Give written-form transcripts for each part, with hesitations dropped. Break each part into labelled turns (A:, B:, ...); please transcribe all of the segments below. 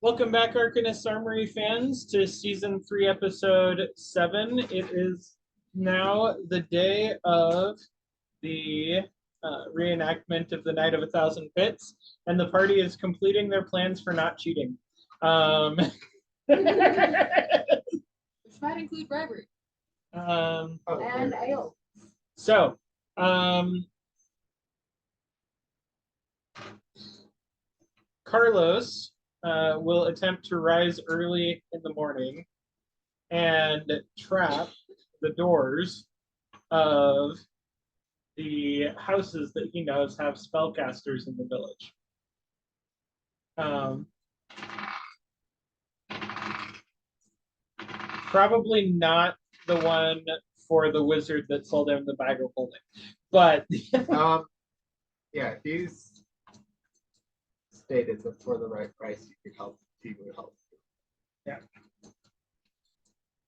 A: Welcome back, Arcanist Armory fans, to Season 3, Episode 7. It is now the day of the reenactment of the Night of a Thousand Pits, and the party is completing their plans for not cheating.
B: Which might include bribery. And ale.
A: So, Carlos will attempt to rise early in the morning and trap the doors of the houses that he knows have spellcasters in the village. Probably not the one for the wizard that sold him the bag of holding, but
C: yeah, he's stated that for the right price you could help. He would help.
A: Yeah.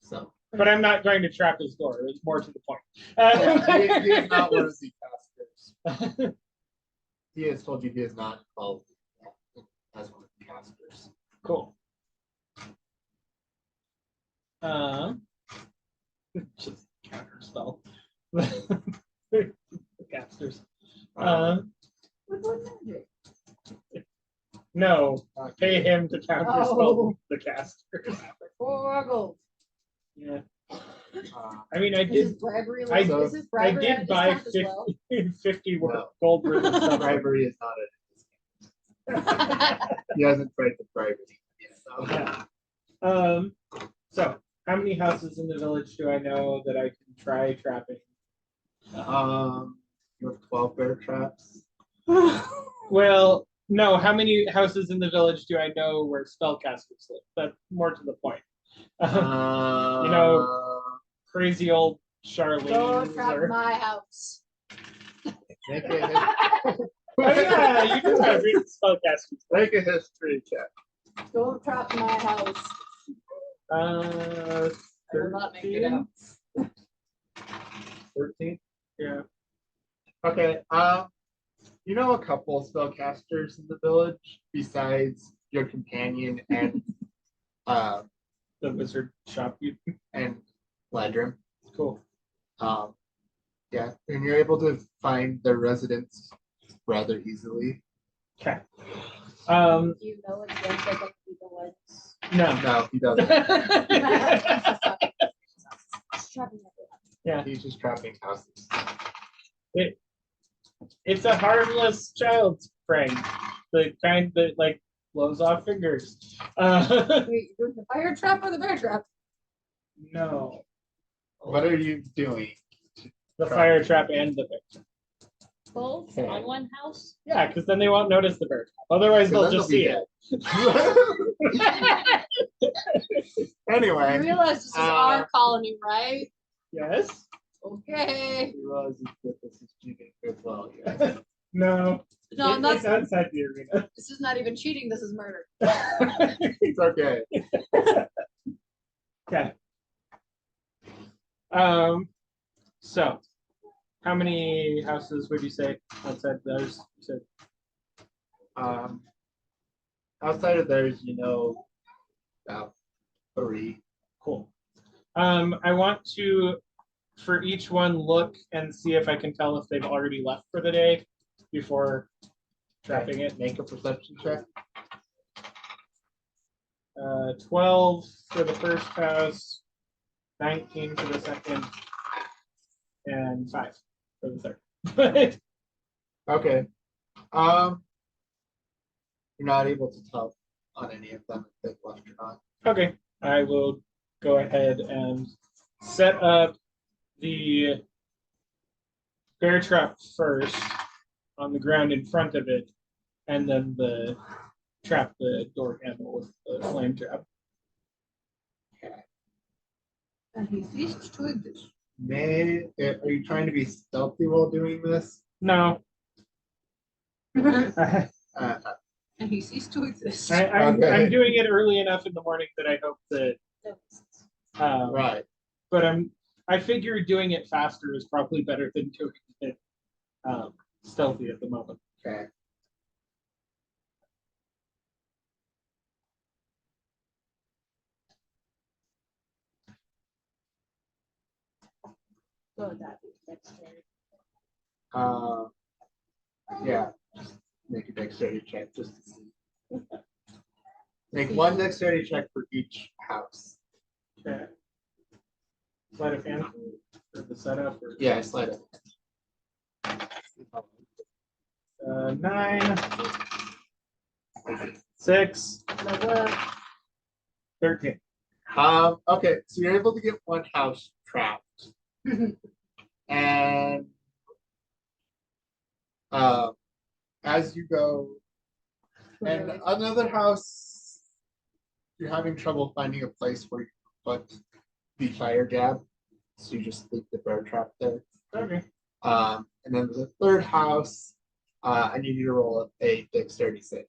C: So,
A: but I'm not going to trap his door. It's more to the point.
C: he is not one of the casters. He has told you he is not called as one of the casters.
A: Cool. Just counter spell. The casters. No, pay him to counter spell the casters.
B: 4 gold.
A: Yeah. I mean, I did.
B: I
A: did buy 50 gold worth of stuff.
C: Bribery is not a he hasn't tried the bribery yet. So.
A: Yeah. So, how many houses in the village do I know that I can try trapping?
C: You have 12 bear traps.
A: Well, no. How many houses in the village do I know where spellcasters live? That's more to the point. You know, crazy old Charlene.
B: Don't trap my house.
C: Make a
A: yeah, you can try reading spellcasters.
C: Make a history check.
B: Don't trap my house.
A: 13.
B: I will not make it out.
C: 13?
A: Yeah.
C: Okay. You know a couple of spellcasters in the village besides your companion and
A: the wizard shop you
C: and Ledrum.
A: Cool.
C: Yeah, and you're able to find their residence rather easily.
A: Okay.
B: Do you know if they're going to be the ones?
A: No,
C: he doesn't.
A: Yeah,
C: he's just trapping houses.
A: It's a harmless child's prank, the kind that like blows off fingers.
B: Wait, you're doing the fire trap or the bear trap?
A: No.
C: What are you doing?
A: The fire trap and the bear trap.
B: Both on one house?
A: Yeah, because then they won't notice the bear trap. Otherwise, they'll just see it.
C: Anyway.
B: You realize this is our colony, right?
A: Yes.
B: Okay.
C: You realize that this is cheating as well, yes.
A: No.
B: No,
A: it's outside the arena.
B: This is not even cheating. This is murder.
C: It's okay.
A: Okay. So, how many houses would you say outside those? You said.
C: Outside of theirs, you know, about 3.
A: Cool. I want to, for each one, look and see if I can tell if they've already left for the day before trapping it.
C: Make a perception check.
A: 12 for the first house, 19 for the second, and 5 for the third.
C: Okay. You're not able to tell on any of them if they've left or not.
A: Okay, I will go ahead and set up the bear trap first on the ground in front of it, and then trap the door handle with the flame trap.
B: And he ceased to exist.
C: Are you trying to be stealthy while doing this?
A: No.
B: And he ceased to exist.
A: I'm doing it early enough in the morning that I hope that.
C: Right.
A: But I figure doing it faster is probably better than doing it stealthy at the moment.
C: Okay.
B: What would that be? Dexterity.
C: Yeah. Just make a dexterity check just to see. Make one dexterity check for each house.
A: Okay. Sleight of hand for the setup. Or,
C: Yeah, slide it.
A: 9, 6,
B: No,
A: 13.
C: Okay, so you're able to get one house trapped. And as you go, and another house, you're having trouble finding a place where you put the fire jab, so you just leave the bear trap there.
A: Okay.
C: And then the third house, I need you to roll a dexterity save.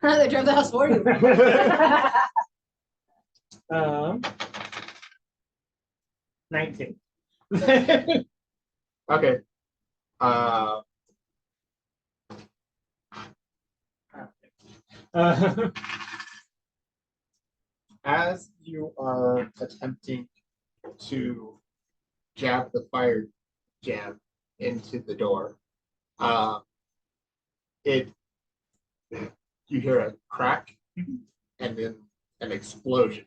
B: They drove the house for you.
A: 19.
C: Okay. As you are attempting to jab the fire jam into the door, you hear a crack and then an explosion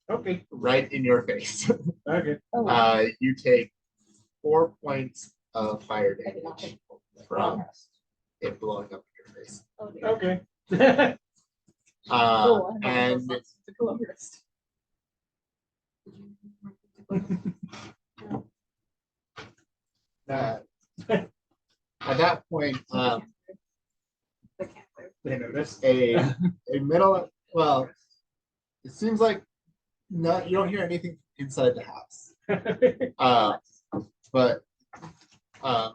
A: Okay.
C: right in your face.
A: Okay.
B: Oh,
C: You take 4 points of fire
B: I did not
C: damage
B: think-
C: from it blowing up in your face.
B: Oh, dear.
A: Okay.
B: Oh, I
C: And
B: to go up first.
C: at that point,
B: The camper.
A: They noticed.
C: a middle, well, it seems like no, you don't hear anything inside the house. But a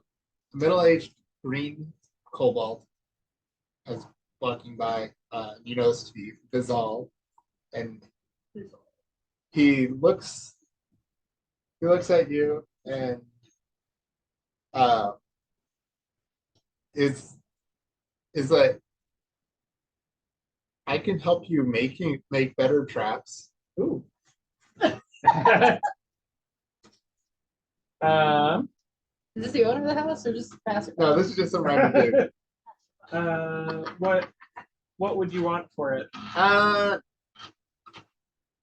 C: middle-aged green kobold is walking by. You notice to be Vizal, and he looks at you and is like, I can help you make better traps.
A: Ooh.
B: Is this the owner of the house or just passer?
C: No, this is just some random dude.
A: What would you want for it?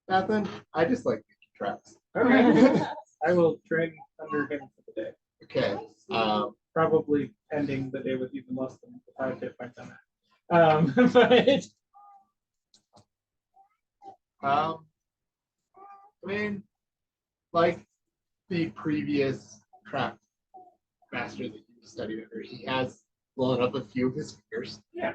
C: Nothing. I just like making traps.
A: Okay. I will train under him for the day.
C: Okay.
A: Probably ending the day with even less than 5 hit points on that. But
C: I mean, like the previous trap master that you studied under, he has blown up a few of his fingers.
A: Yeah.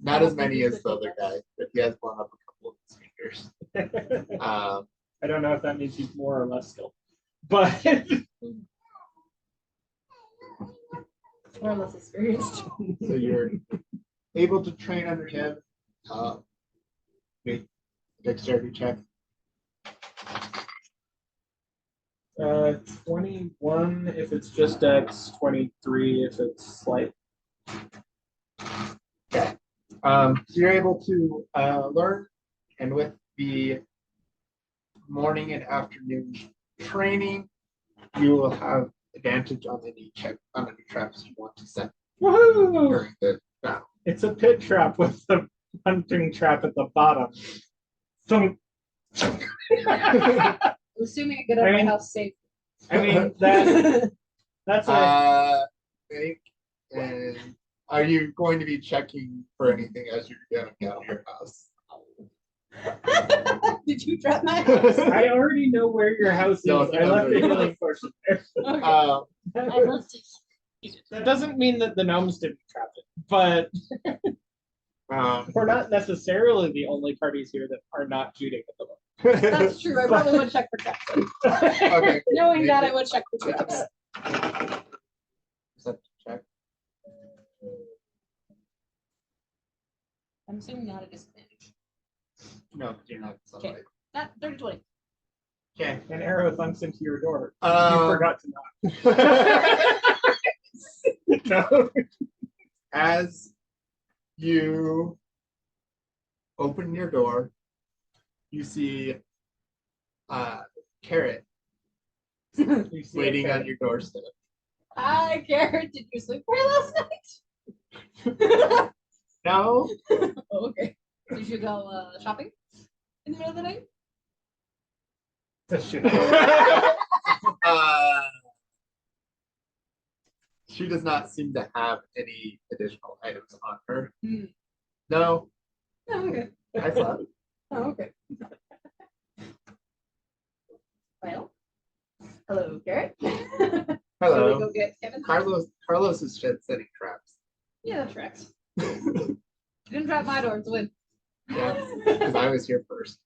C: Not as many as the other guy, but he has blown up a couple of his fingers.
A: I don't know if that means he's more or less skilled, but
B: Or less experienced.
C: So you're able to train under him. Make a dexterity check.
A: 21 if it's just Dex, 23 if it's slight.
C: Okay. So you're able to learn, and with the morning and afternoon training, you will have advantage on any traps you want to set
A: Woohoo!
C: during the battle.
A: It's a pit trap with the hunting trap at the bottom. Thunk.
B: I'm assuming I get out of my house safe.
A: I mean that's what
C: I think. And are you going to be checking for anything as you're going out of your house?
B: Did you trap my house?
A: I already know where your house is.
C: No,
A: I left the
C: no.
A: healing portion there.
B: Okay.
C: Uh,
B: I left it.
A: That doesn't mean that the gnomes didn't trap it, but we're not necessarily the only parties here that are not shooting at the moment.
B: That's true. I probably would check for traps.
C: Okay.
B: Knowing that, I would check for traps.
C: Check.
B: I'm assuming not a disadvantage.
C: No, you're not.
B: Okay. Not 30-20.
C: Okay.
A: An arrow thunks into your door. You forgot to knock. No.
C: As you open your door, you see Carrot
A: You see a
C: waiting on
A: carrot.
C: your doorstep.
B: Hi, Garrett. Did you sleep well last night?
C: No.
B: Oh, okay. Did you go shopping in the middle of the night?
C: Uh, she does not seem to have any additional items on her.
B: Hmm.
C: No,
B: Oh, okay.
C: I slept.
B: Oh, okay. Well, hello, Garrett. Should we
C: Hello.
B: go get Kevin?
C: Carlos is setting traps.
B: Yeah, that tracks. You didn't trap my door, it's a win.
C: Yeah, because I was here first.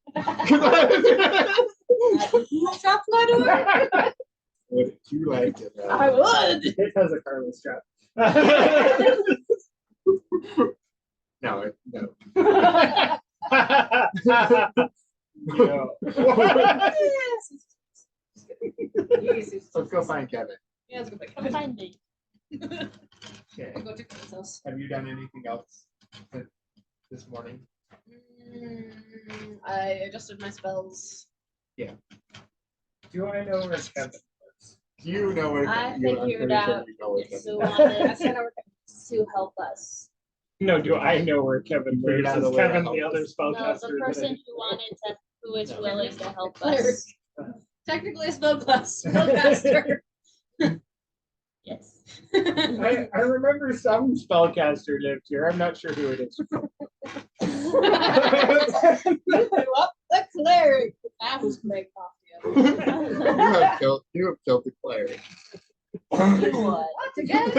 B: You trapped my door?
C: Would you like to know?
B: I would.
A: It has a Carlos trap.
C: No, no.
A: No.
C: Let's go find Kevin.
B: Yeah, let's go pick
D: Come
B: Kevin.
D: find me.
C: Okay.
B: I'll go to Kevin's house.
C: Have you done anything else this morning?
B: I adjusted my spells.
A: Do I know where Kevin lives?
C: Do you know where
D: I
C: I'm
D: figured
C: pretty sure
D: out
C: you know where
D: Sue
C: Kevin is.
D: wanted
B: Sent over
D: to help us.
A: No, do I know where Kevin
C: Figured
A: lives?
C: out a
A: Is
C: way to
A: Kevin
C: help
A: the other
C: us.
D: No,
A: spellcaster?
D: the person who is
C: No.
D: willing to help
B: Cleric.
D: us.
B: Technically a spellcaster.
D: Yes.
A: I remember some spellcaster lived here. I'm not sure who it is.
B: Well, the cleric. That was great coffee.
C: You have killed the cleric.
D: What?
B: What again?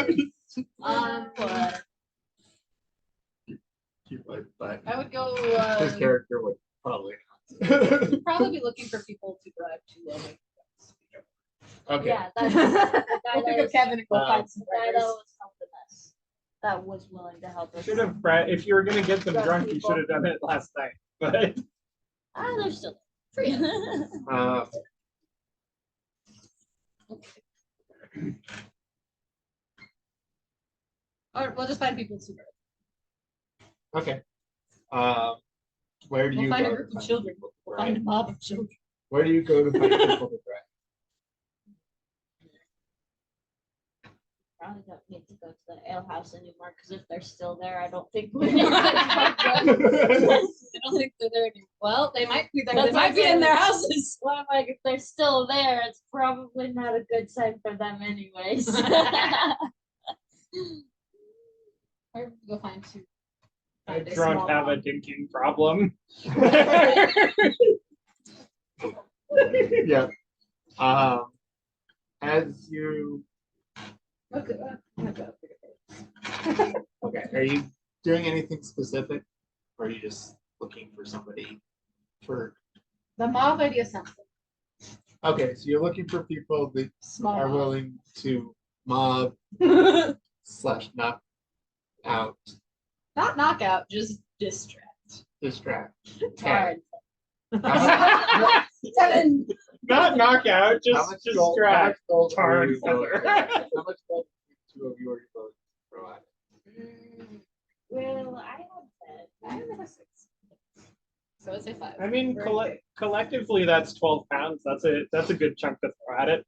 D: What?
C: You would, but
B: I would go.
C: his character would probably not.
B: Probably be looking for people to bribe to make
C: Okay.
D: Yeah, that's
B: We'll
D: that
B: think of
D: is-
B: Kevin and go find some
D: the guy that
B: bribers.
D: was helping us. That was willing to help us.
A: Should have, if you were gonna get them
D: Drunk
A: drunk, you
D: people.
A: should have done it last night. But
D: Ah, they're still free.
B: Or we'll just find people to bribe.
C: Okay. Where do
B: We'll
C: you
B: find
C: go
B: a
C: to
B: group of
C: find
B: children.
C: people to
B: We'll
C: bribe?
B: find a mob of children.
C: Where do you go to find people to bribe?
D: Probably don't need to go to the ale house anymore because if they're still there, I don't think we need to find them.
B: I don't think they're there anymore. Well, they might be there.
D: That's
B: They might
D: what
B: be
D: I'm
B: in their
D: saying.
B: houses.
D: Well, I'm like, if they're still there, it's probably not a good sign for them anyways.
B: Or go find two.
A: I
B: Find a
A: don't
B: small
A: have a
B: mob.
A: drinking problem.
C: Yeah. As you
B: Okay.
C: okay, are you doing anything specific, or are you just looking for somebody for?
B: The mob idea sounds good.
C: Okay, so you're looking for people that
B: Small
C: are
B: mob.
C: willing to mob / knock out,
B: Not knockout, just distract.
C: distract.
D: Hard.
C: How
B: Seven.
A: Not knockout,
C: much
A: just
C: gold- how much
A: distract.
C: gold are
A: tar and
C: you willing-
A: feather.
C: How much gold do two of you are you willing to throw at it?
D: Well, I have 6.
B: So I'd say 5.
A: I mean,
B: Right.
A: collectively, that's 12 pounds. That's a good chunk to throw at it.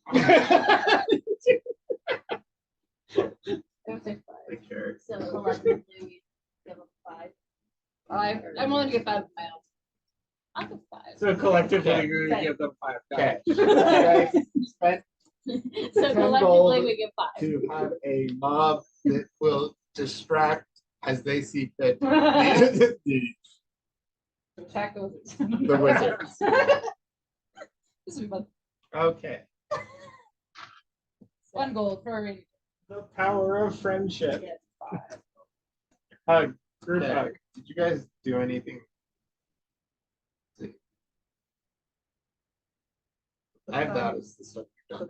B: I would say 5.
C: Like, sure.
D: So collectively, we give them 5.
B: I'm willing to get 5 of my own.
D: I'll give 5.
A: So collectively,
C: Okay.
A: you're gonna
B: Okay.
A: give them 5
C: Okay.
A: pounds.
C: You guys spent
D: So
C: 10
D: collectively,
C: gold
D: we give 5.
C: to have a mob that will distract as they see fit the,
B: Attack the wizards.
C: the wizards.
B: This will be fun.
C: Okay.
B: 1 gold for a rainy.
A: The power of friendship.
B: Yes.
A: Hug. Group
C: Okay.
A: hug.
C: Did you guys do anything? I have that as the stuff you've done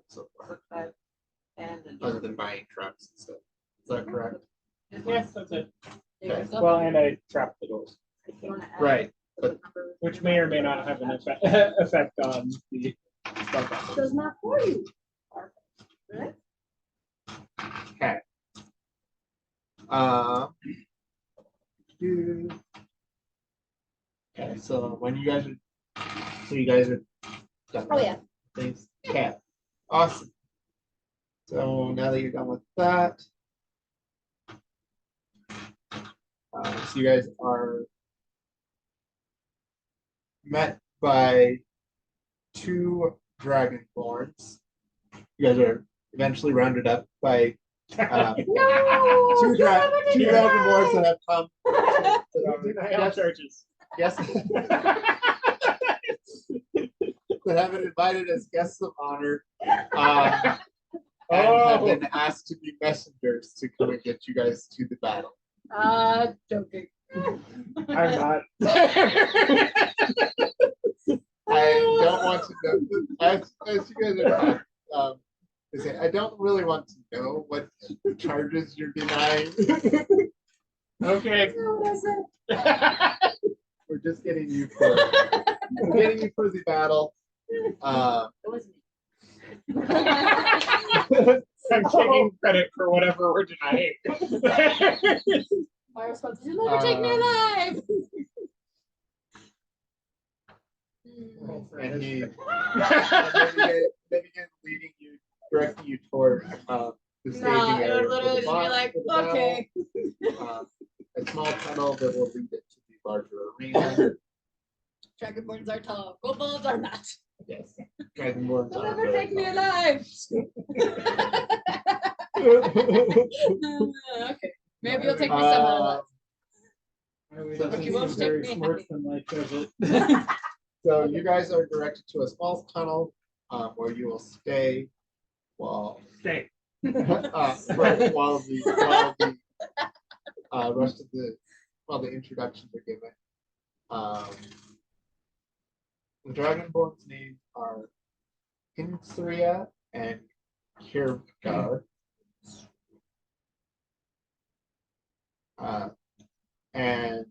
C: so far, other than buying trucks and stuff. Is that correct?
A: Yes, that's it.
C: Okay.
A: Well, and I trapped the doors,
C: Right.
A: which may or may not have an effect, effect on the spellcaster.
D: Does not for you.
C: Okay. Okay, so when you guys are So you guys are done.
B: Oh,
C: with
B: yeah.
C: Things. Okay. Awesome. So now that you're done with that, so you guys are met by two dragonborns. You guys are eventually rounded up by
B: No!
C: two dragonborns that have come.
A: Denial charges.
C: Yes. That have been invited as guests of honor. And have been asked to be messengers to come and get you guys to the battle.
B: Joking.
A: I'm not.
C: I don't want to know, as you guys are I don't really want to know what charges you're denying.
A: Okay.
C: We're just getting you for the battle.
D: It was me.
A: I'm taking credit for whatever we're denying.
B: My response is, you'll never take me alive.
C: And he then begins leading you, directing you toward the staging
B: No,
C: area.
B: it'll
C: for the
B: literally just be
C: boss-
B: like,
C: for the battle.
B: okay.
C: A small tunnel that will lead it to the larger arena.
B: Dragonborns are tall. Kobolds are not.
C: Yes. Dragonborns
B: They'll
C: are
B: never
C: very
B: take me
C: tall.
B: alive. Okay. Maybe you'll take me semi-alive. But you won't take me happy.
C: So you guys are directed to a small tunnel where you will stay while
A: Stay.
C: while the rest of the introductions are given. The Dragonborn's names are Hinthria and Kirgar. And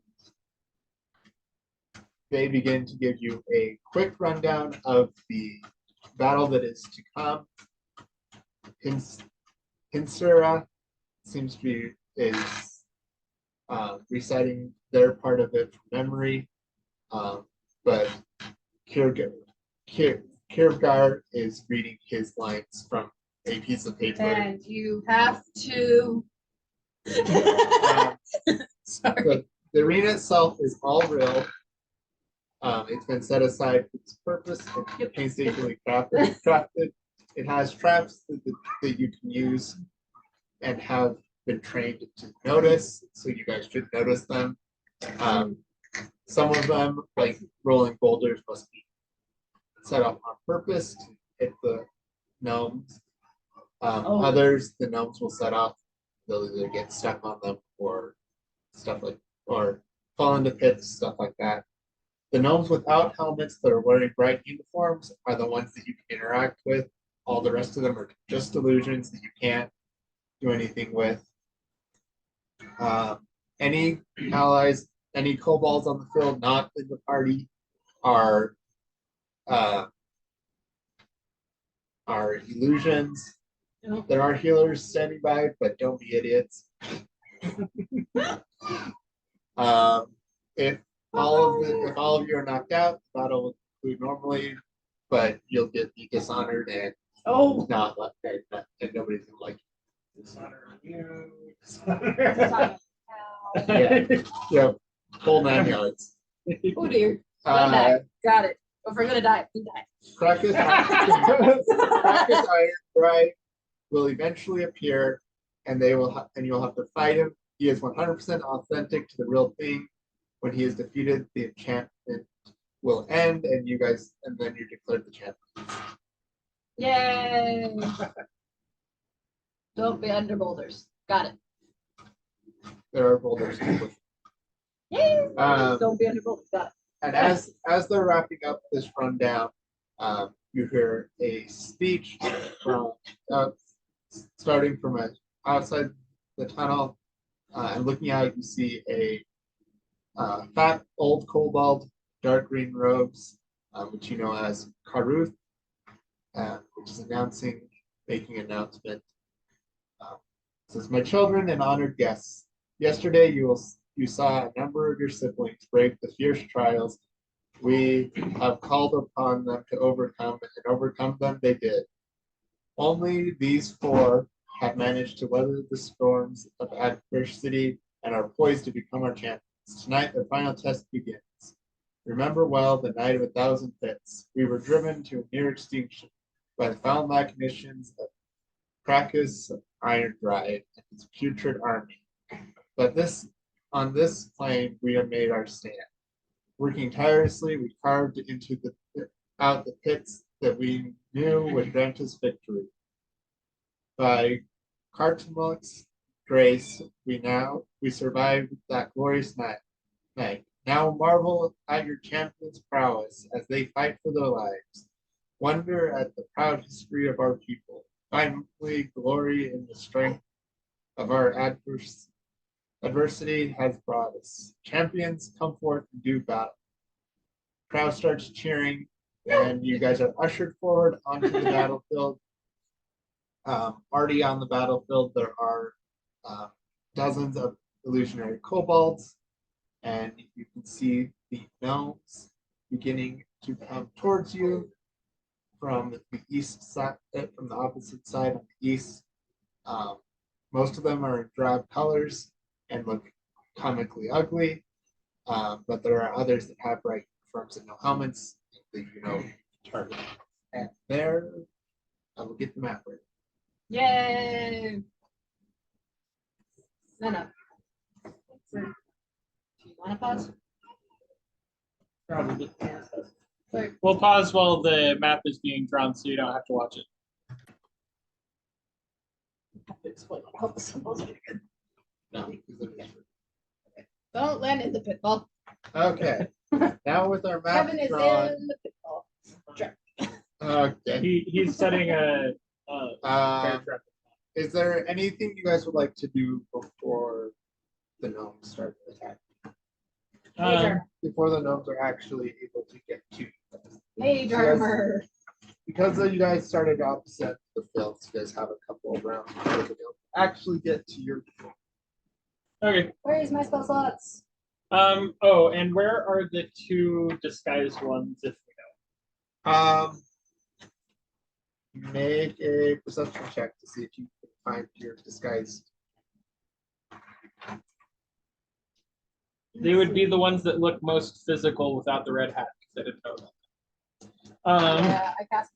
C: they begin to give you a quick rundown of the battle that is to come. Hinthria seems to be reciting their part of it from memory, but Kirgar is reading his lines from a piece of paper.
B: And you have to. Sorry.
C: The arena itself is all real. It's been set aside for this purpose and painstakingly crafted. It has traps that you can use and have been trained to notice, so you guys should notice them. Some of them, like rolling boulders, must be set up on purpose to hit the gnomes. Others, the gnomes will set off. They'll either get stuck on them or fall into pits, stuff like that. The gnomes without helmets that are wearing bright uniforms are the ones that you can interact with. All the rest of them are just illusions that you can't do anything with. Any allies, any kobolds on the field not in the party are illusions. There are healers standing by, but don't be idiots. If all of you are knocked out, the battle will conclude normally, but you'll be dishonored and not left dead, and nobody's gonna like you.
A: Dishonor you.
C: Yeah, full 9 yards.
B: Oh dear. Gonna die. Got it. If we're gonna die, we die.
C: Crackus Iron Bright will eventually appear, and you'll have to fight him. He is 100% authentic to the real thing. When he is defeated, the enchantment will end, and then you're declared the champion.
B: Yay! Don't be under boulders. Got it.
C: There are boulders to push.
B: Yay! Don't be under boulders. Got it.
C: And as they're wrapping up this rundown, you hear a speech from starting from outside the tunnel, and looking out, you see a fat old kobold, dark green robes, which you know as Karuth, which is making an announcement. It says, "My children and honored guests, yesterday you saw a number of your siblings brave the fierce trials We have called upon them to overcome, and overcome them they did. Only these four have managed to weather the storms of adversity and are poised to become our champions. Tonight, the final test begins. Remember well the night of 1,000 pits. We were driven to near extinction by the foul machinations of Crackus of Iron Dried and his putrid army. But on this plain we have made our stand. Working tirelessly, we carved out the pits that we knew would grant us victory. By Cartamoc's grace, we survived that glorious night. Now marvel at your champions' prowess as they fight for their lives. Wonder at the proud history of our people. Finally, glory in the strength of our adversity has brought us. Champions, come forth and do battle. Crowd starts cheering, and you guys are ushered forward onto the battlefield. Already on the battlefield, there are dozens of illusionary kobolds, and you can see the gnomes beginning to come towards you from the east side, from the opposite side on the east. Most of them are in drab colors and look comically ugly, but there are others that have bright uniforms and no helmets that you know target. And there, I will get the map ready.
B: Yay! No. Do you want to pause?
A: Probably.
B: Sorry.
A: We'll pause while the map is being drawn so you don't have to watch it.
B: I have to explain what all the symbols are good.
C: No.
B: Don't land in the pitfall.
C: Okay. Now with our map
B: Kevin is
C: drawn.
B: in the pitfall. Sure.
C: Okay.
A: He's setting a bear trap.
C: Is there anything you guys would like to do before the gnomes start to attack? Before the gnomes are actually able to get to you guys?
B: Mage armor.
C: Because you guys started opposite the fields, you guys have a couple of rounds before the gnomes actually get to your.
A: Okay.
B: Where's my spell slots?
A: Oh, and where are the two disguised ones, if we know?
C: Make a perception check to see if you can find your disguised.
A: They would be the ones that look most physical without the red hat, because I didn't know that.
B: Yeah, I cast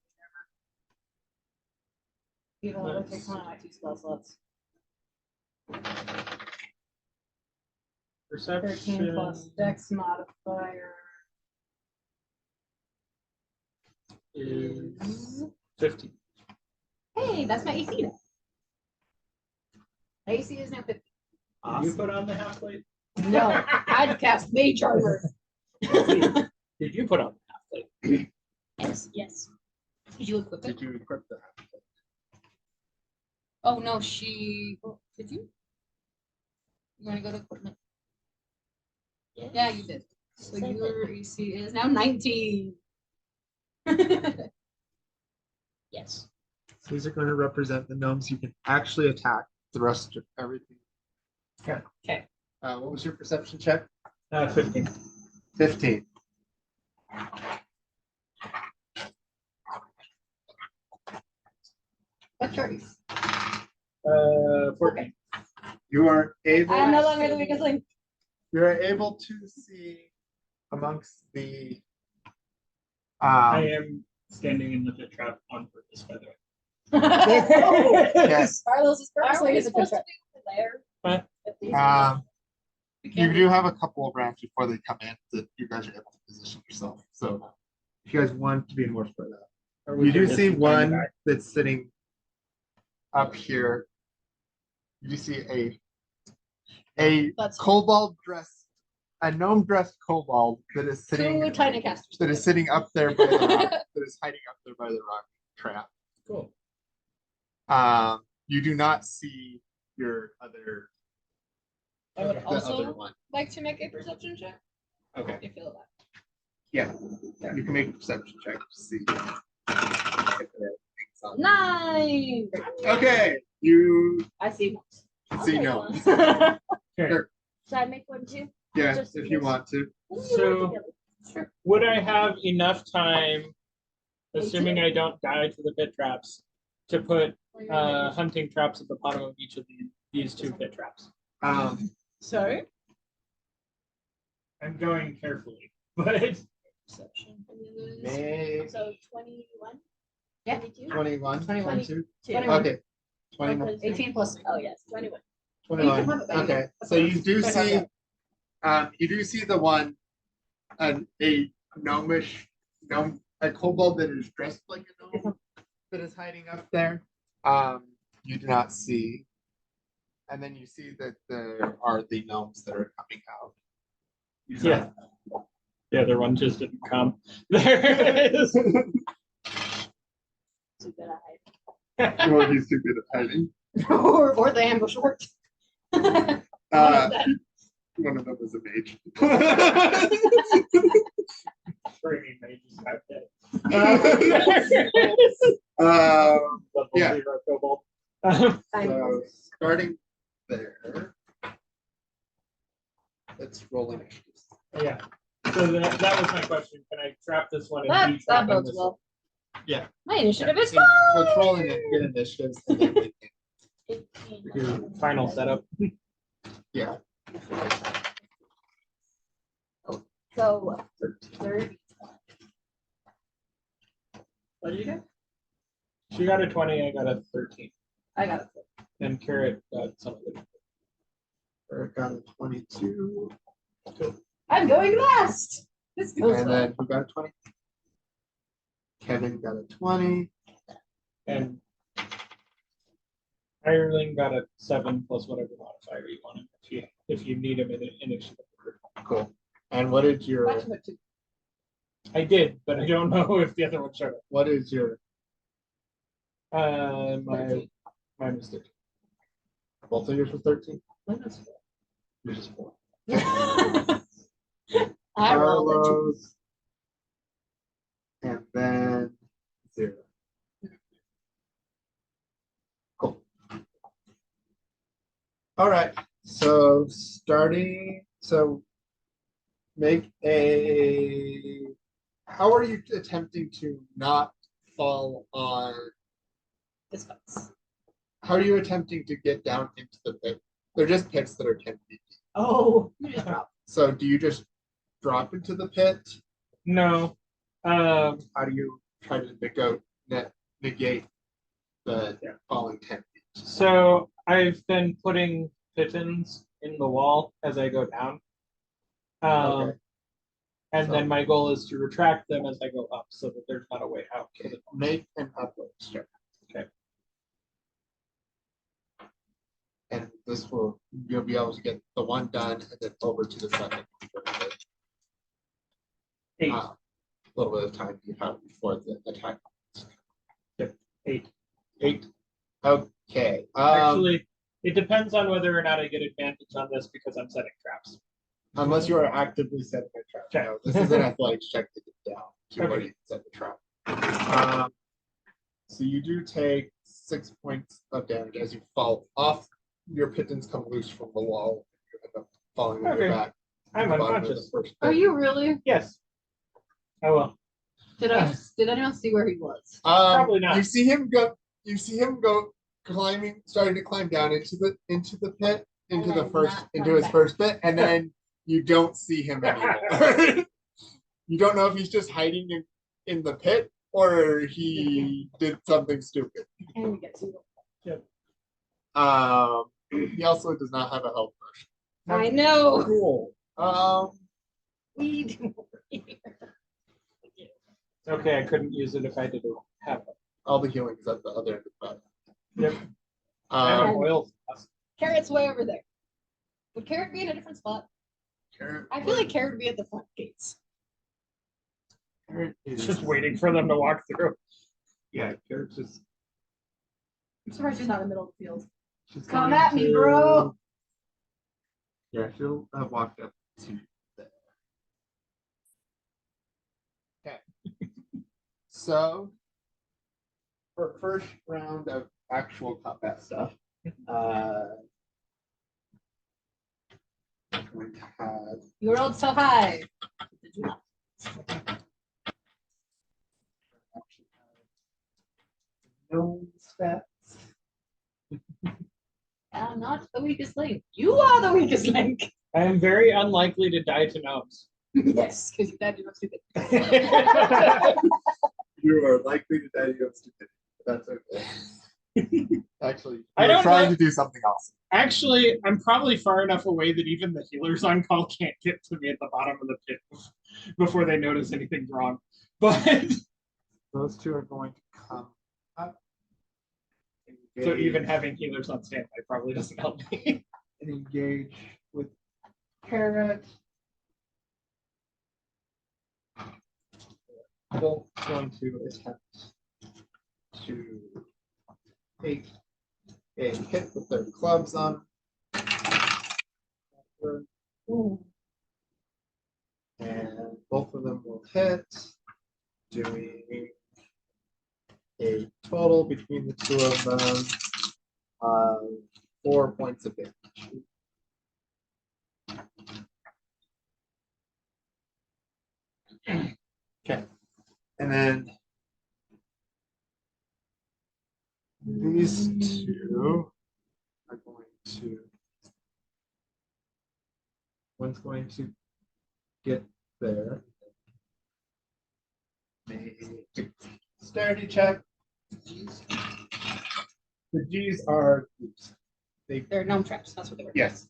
B: mage armor. Even though it takes one of my 2 spell slots. 13
A: Perception
B: plus dex modifier
A: is 15.
B: Hey, that's my AC now. My AC is now 50.
A: Did you put on the half plate?
B: No, I'd cast mage armor.
A: Did you put on the half plate?
D: Yes.
B: Did you equip it?
C: Did you equip the half?
B: Oh no, she. Oh, did you? You want to go to equipment? Yeah, you did. So
D: Same
B: your AC is now 19.
D: Yes.
C: So these are going to represent the gnomes you can actually attack. The rest of everything.
B: Okay.
C: What was your perception check?
A: 15.
C: 15.
B: What choice?
A: 14.
C: You are able.
B: I'm no longer the weakest link.
C: You are able to see amongst the.
A: I am standing in the pit trap on purpose, by the way.
C: Yes.
B: Carlos is
D: Are
B: purposely
D: we
B: in the
D: supposed to
B: picture.
D: be over there?
A: What?
D: If these
C: You do have a couple of rounds before they come in that you guys are able to position yourself. So if you guys want to be more spread out.
A: Or we
C: You do
A: can
C: see
A: just keep going
C: one
A: back.
C: that's sitting up here. You do see a
B: That's
C: kobold dressed, a gnome dressed kobold that is sitting
B: 2 tiny casters.
C: that is sitting up there by the rock, that is hiding up there by the rock trap.
A: Cool.
C: You do not see your other
B: I would
C: the other
B: also
C: one.
B: like to make a perception check.
C: Okay.
B: If you feel that.
C: Yeah. You can make a perception check to see. if there are things on-
B: 9.
C: Okay. You
B: I see.
D: I'll
C: see
D: take
C: no.
D: one.
A: Here.
D: Should I make one too?
C: Yeah,
D: Just
C: if you
D: this.
C: want to.
A: So
B: Sure.
A: Would I have enough time, assuming I don't die to the pit traps, to put hunting traps at the bottom of each of these two pit traps?
B: Sorry?
A: I'm going carefully, but
B: Perception.
C: May
D: So 21?
B: Yeah.
D: 22?
C: 21,
B: 21.
C: 22?
B: 21.
C: Okay. 21.
D: Because-
B: 18 plus.
D: Oh, yes, 21.
C: 21. Okay. So you do see the one, a gnomish gnome, a kobold that is dressed like a gnome that is hiding up there. You do not see. And then you see that there are the gnomes that are coming out. You do
A: yeah, the other one just didn't come. There it is.
D: Too good at hiding.
C: Well, he's too good at hiding.
B: or the ambush worked.
C: One of them was a mage.
A: Screaming mages out there.
C: Level yeah.
A: 0 kobold.
C: So starting there, let's roll initiatives.
A: Yeah. So that was my question. Can I trap this one and
B: That
A: de-trap
B: bodes
A: this
B: well.
C: Yeah.
B: My initiative is
C: Yeah,
B: fine.
C: let's roll in it, get initiatives. And then we can,
D: 18.
A: Your final setup.
C: yeah.
D: So 30.
B: What did you get?
A: She got a 20, I got a 13.
B: I got it.
A: And Carrot got some of it.
C: Eric got a 22.
B: I'm going last. This goes
C: And
B: well.
C: then who got a 20? Kevin got a 20.
A: And Ireland got a 7 plus whatever modifier you want him if you need him in an initiative.
C: Cool. And what is your
A: I did, but I don't know if the other one showed up.
C: what is your
A: My mistake.
C: both of yours was 13?
B: Minus
C: Yours is 4.
B: 4. I rolled a 2.
C: Carlos. And then 0. Cool. All right. So make a. How are you attempting to not fall on?
B: This sucks.
C: How are you attempting to get down into the pit? They're just pits that are 10 feet deep.
B: Oh, you just dropped.
C: So do you just drop into the pit?
A: No.
C: How do you try to negate the falling 10 feet?
A: So I've been putting pigeons in the wall as I go down.
C: Okay.
A: And
C: So-
A: then my goal is to retract them as I go up so that there's not a way out.
C: Okay. Make an upload check.
A: Okay.
C: And you'll be able to get the one done and then over to the second.
A: 8.
C: A little bit of time you have before the attack.
A: 8.
C: 8. Okay.
A: Actually, it depends on whether or not I get advantage on this because I'm setting traps.
C: Unless you are actively setting a trap.
A: Okay.
C: No, this is an athletics check to get down to where
A: Okay.
C: you set the trap. So you do take 6 points of damage as you fall off. Your pigeons come loose from the wall. You end up falling on your
A: Okay.
C: back.
A: I'm
C: at the bottom of
A: unconscious.
C: the first
B: Are
C: pit.
B: you really?
A: Yes. I will.
B: Did anyone see where he was?
A: Probably not.
C: You see him go climbing, starting to climb down into the pit,
D: And
C: into the
D: then
C: first,
D: not
C: into
D: come
C: his
D: back.
C: first bit, and then you don't see him anymore. You don't know if he's just hiding in the pit or he did something stupid.
B: And we get to.
C: He also does not have a health potion.
B: I know.
C: Cool.
B: We do.
A: Okay, I couldn't use it if I didn't have it.
C: All the healing is at the other end of the bed.
A: Yep. I have
C: Um,
A: oil.
B: Carrot's way over there. Would Carrot be in a different spot? I feel like Carrot would be at the front gates.
C: Carrot
A: It's
C: is
A: just waiting for them to walk through.
C: Yeah, Carrot's just.
B: I'm surprised she's not in the middle of the field.
C: She's
B: Come
C: going
B: at me,
C: to-
B: bro.
C: Yeah, she'll have walked up to there. Okay. So, for first round of actual combat stuff, I'm going to have
B: You rolled so high. Did you not?
C: No stats.
B: I'm not the weakest link. You are the weakest link.
A: I am very unlikely to die to gnomes.
B: Yes, because you died to stupid.
C: You are likely to die of stupidity. That's okay. Actually,
A: I
C: you're
A: don't
C: trying
A: know.
C: to do something else.
A: Actually, I'm probably far enough away that even the healers on call can't get to me at the bottom of the pit before they notice anything's wrong. But
C: Those two are going to come up.
A: so even having healers on standby probably doesn't help me.
C: And engage with Carrot. Both going to attempt to take a hit with their clubs on. And both of them will hit, doing a total between the two of them of 4 points of damage. Okay, and then these two are going to, one's going to get there. Make a dexterity check. The G's are, oops,
B: They're gnome traps. That's what they were.
C: yes.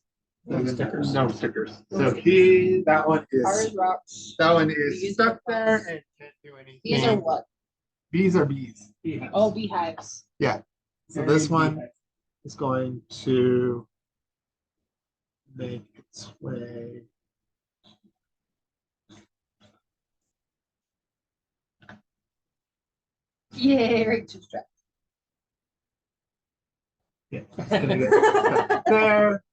A: No stickers.
C: No stickers.
B: No
C: So that one
B: Ours
C: is,
B: rocks.
C: that one is stuck there and can't do anything.
B: These are what?
C: These are bees.
B: Oh, beehives.
C: So this one is going to make its way.
B: Yay, right to strap.
C: Yeah, it's gonna get stuck there.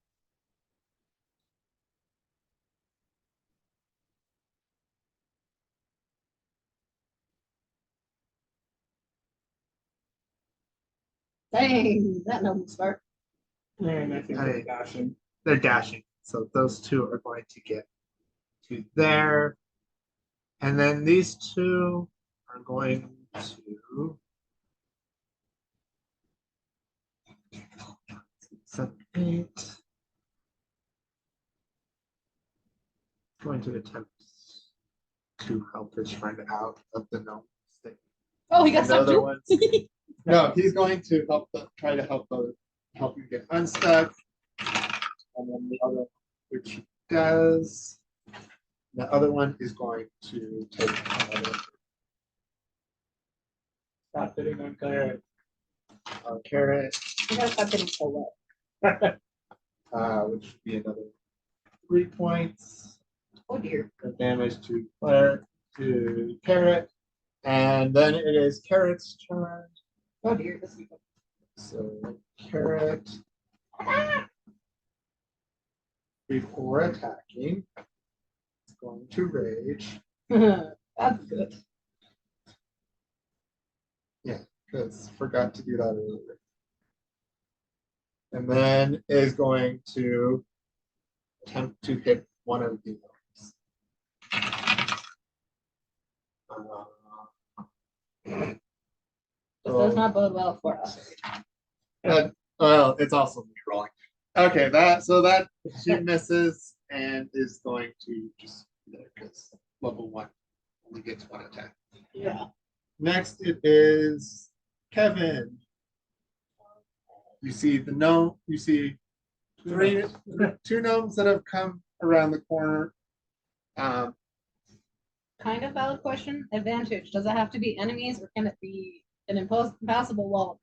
B: Dang, that gnome's smart.
A: And I think they're dashing.
C: They're dashing. So those two are going to get to there. And then these two are going to 7, 8. Going to attempt to help his friend out of the gnome stick.
B: Oh, he got
C: And the
B: stuck
C: other
B: too?
C: ones, no, he's going to try to help you get unstuck. And then the other, which he does. The other one is going to take another
A: Stop hitting on Claire.
C: carrot,
B: You gotta stop getting so wet.
C: which would be another 3 points
B: Oh dear.
C: of damage to Claire, to carrot. And then it is Carrot's turn.
B: Oh dear. This is
C: So carrot, before attacking, is going to rage.
B: That's good.
C: Because forgot to do that earlier. And then is going to attempt to hit one of the gnomes.
B: This does not bode well for us.
C: Well, it's also me rolling. Okay, that she misses and is going to just because level 1 only gets 1 attack.
B: Yeah.
C: Next it is Kevin. You see the gnome, you see two gnomes that have come around the corner.
B: Kind of valid question. Advantage. Does it have to be enemies or can it be an impossible wall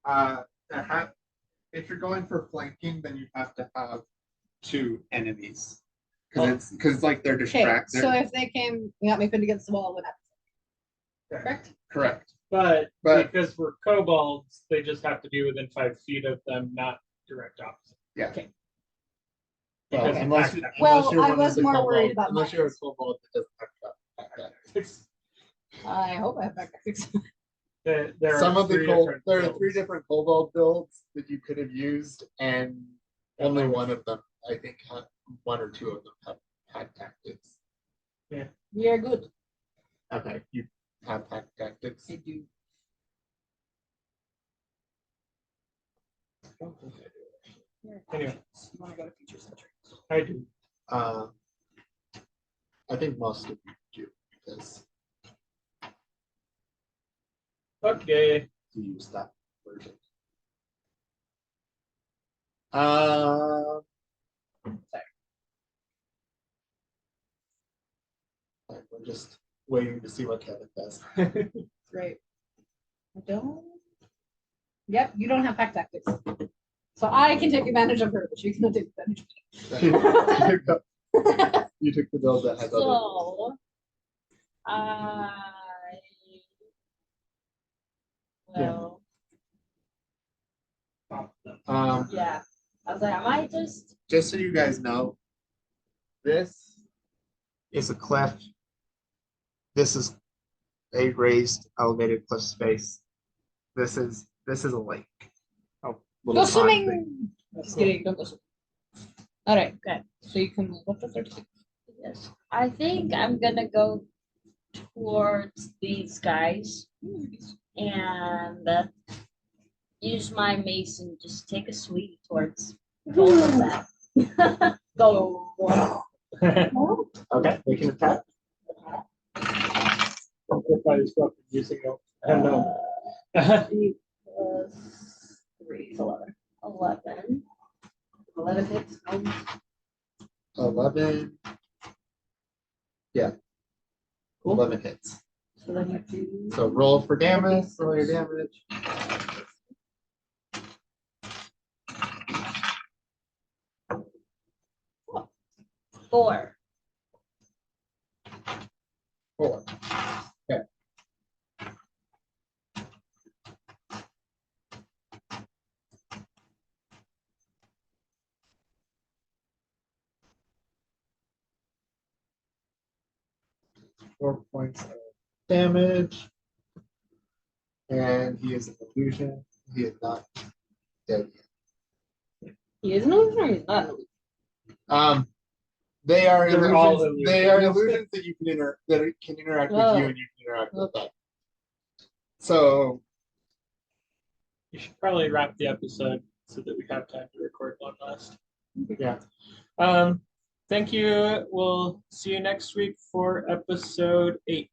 B: of
C: If you're going for flanking, then you have to have 2 enemies. Because like they're
B: Okay,
C: distracted.
B: so if they came, got me pinned against the wall, what happens? Correct?
C: Correct.
A: But
C: But-
A: because we're kobolds, they just have to be within 5 feet of them, not direct opposite.
C: Yeah.
B: Okay.
C: Well,
A: Because
C: unless,
B: Well,
C: unless you're
B: I
C: one
B: was
C: of the
B: more
C: kobolds-
B: worried about
C: unless you're a
B: mines.
C: kobold that doesn't have that.
B: I hope I have back fix.
A: There
C: Some
A: are
C: of the
A: 3
C: there
A: different
C: are 3
A: builds.
C: different kobold builds that you could have used, and only one of them, I think, 1 or 2 of them have had tactics.
B: We are good.
C: Okay, you have pack tactics.
B: I do.
A: Anyway,
B: You want to go to feature centric?
A: I do.
C: I think most of you do because
A: Okay.
C: you use that version. We're just waiting to see what Kevin does.
B: Great. I don't. Yep, you don't have pack tactics. So I can take advantage of her, but she cannot take advantage
C: You took the build that has other.
D: So, I well, yeah. I was like, I might
C: Just so you guys know, this is a cliff. This is a raised, elevated cliff space. This is a lake. Oh,
B: Go
C: pond thing.
B: swimming! Just kidding, don't go swimming. Alright,
D: Okay.
B: so you can move up to 36.
D: yes. I think I'm gonna go towards these guys and use my mace and just take a sweep towards both of them. Go.
C: Okay, they can attack.
A: Using it. I don't know.
D: 3 plus 3 is 11. 11.
B: 11 hits.
C: 11. Yeah.
B: Cool.
C: 11 hits.
B: So then you do.
C: So roll for damage. Roll your damage.
D: Four.
C: 4. Okay. Four points of damage. And he is an illusion. He is not dead yet.
B: He is an illusion or he's not an illusion?
C: They are
A: They're all
C: illusions. They are
A: illusions.
C: illusions that you can interact with
B: Oh.
C: you, and you can interact with them. So
A: You should probably wrap the episode so that we have time to record one last.
C: yeah,
A: Thank you. We'll see you next week for episode 8.